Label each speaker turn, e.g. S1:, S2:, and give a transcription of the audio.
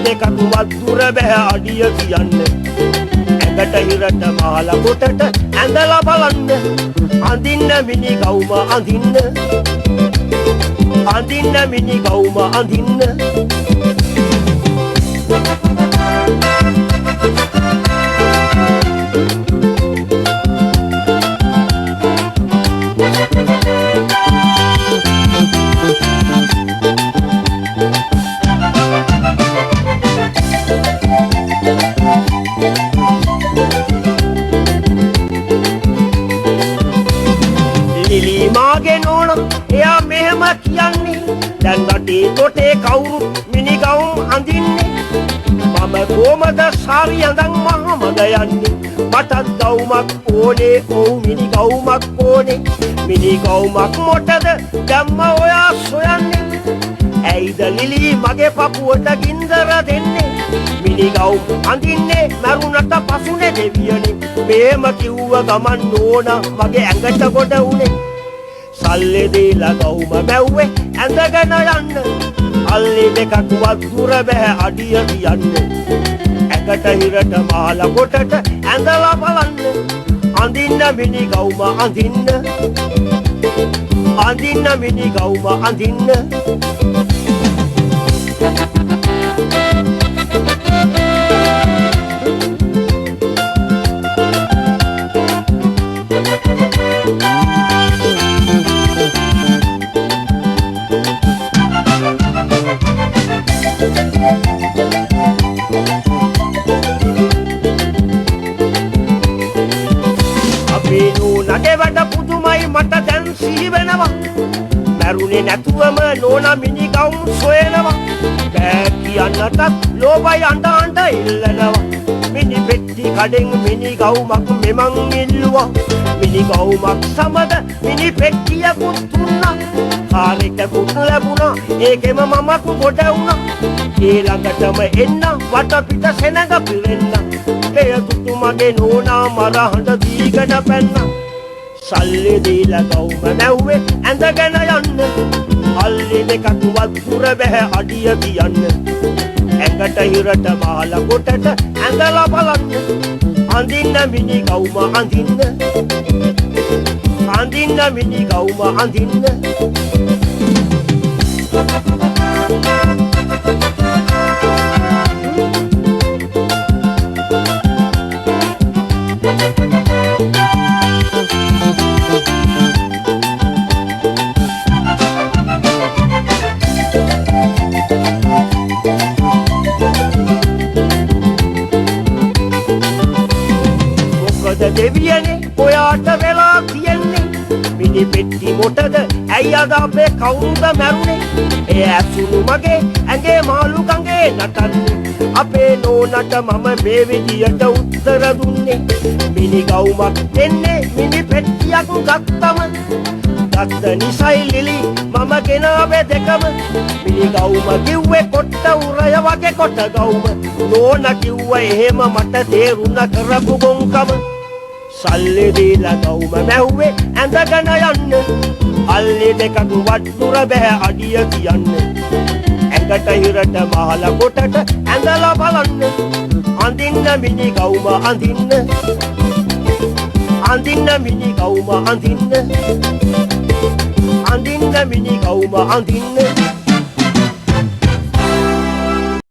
S1: දෙකක් වතුර බෑ අඩිය කියන්න ඇඟට හිරට මාල කොටට ඇඳලා බලන්න අඳින්න මිනි ගවුම අඳින්න අඳින්න මිනි ගවුම අඳින්න ලිලි මාගේ නෝනා එයා මෙහෙම කියන්නේ දැන් රටේ කොටේ කවුරුත් මිනි ගවුම් අඳින්නේ මම කොමද සාරි අඳන් මහමද යන්නේ මටත් ගවුමක් ඕනේ ඔව් මිනි ගවුමක් ඕනේ මිනි ගවුමක් මොටද දැම්ම ඔයා සොයන්නේ ඇයිද ලිලි මගේ පපුවට ගින්දර දෙන්නේ මිනි ගවුම් අඳින්නේ මරුණට පසුනේ දෙවියනේ මේම කිව්ව ගමන් නෝනා මගේ ඇඟට කොට උනේ සල්ලි දීලා ගවුම බැව්වේ ඇඳගෙන යන්න අල්ලි දෙකක් වතුර බෑ අඩිය කියන්න ඇඟට හිරට මාල කොටට ඇඳලා බලන්න අඳින්න මිනි ගවුම අඳින්න අඳින්න මිනි ගවුම අඳින්න අපේ නෝනාගේ වැඩ පුදුමයි මට දැන් සිහි වෙනවා මැරුණේ නැතුවම නෝනා මිනි ගවුම් සොයනවා බෑ කියන්නටත් ලෝභයි අඬ අඬ ඉල්ලනවා මිනි පෙට්ටි කඩෙන් මිනි ගවුමක් මෙමන් ඉල්ලුවා මිනි ගවුමක් සමග මිනි පෙට්ටියකුත් දුන්නා කාරෙකකුත් ලැබුණා ඒකෙම මම කොට වුණා ඒ ළඟටම එන්න වටපිට සෙනඟ පිරෙන්න එය තුතු මගේ නෝනා මරහඬ දීගෙන පැන්න සල්ලි දීලා ගවුම නැව්වේ ඇඳගෙන යන්න අල්ලි දෙකක් වතුර බෑ අඩිය කියන්න ඇඟට හිරට මාල කොටට ඇඳලා බලන්න අඳින්න මිනි ගවුම අඳින්න අඳින්න මිනි ගවුම අඳින්න දෙවියනේ ඔයාට වෙලා තියෙන්නේ මිනි පෙට්ටි මොටද ඇයි අද අපේ කවුරුද මැරුණේ ඒ ඇසුණු මගේ ඇඟේ මාළු ගඟේ නටන්නේ අපේ නෝනට මම මේ විදියට උත්තර දුන්නේ මිනි ගවුමක් දෙන්නේ මිනි පෙට්ටියක් ගත්තම ගත්ත නිසයි ලිලි මම ගෙනාවේ දෙකම මිනි ගවුම කිව්වේ කොට්ට උරය වගේ කොට ගවුම නෝනා කිව්වා එහෙම මට තේරුණ කරපු ගොංකම සල්ලි දීලා ගවුම නැව්වේ ඇඳගෙන යන්න අල්ලි දෙකක් වතුර බෑ අඩිය කියන්න ඇඟට හිරට මාල කොටට ඇඳලා බලන්න අඳින්න මිනි ගවුම අඳින්න අඳින්න මිනි ගවුම අඳින්න අඳින්න මිනි ගවුම අඳින්න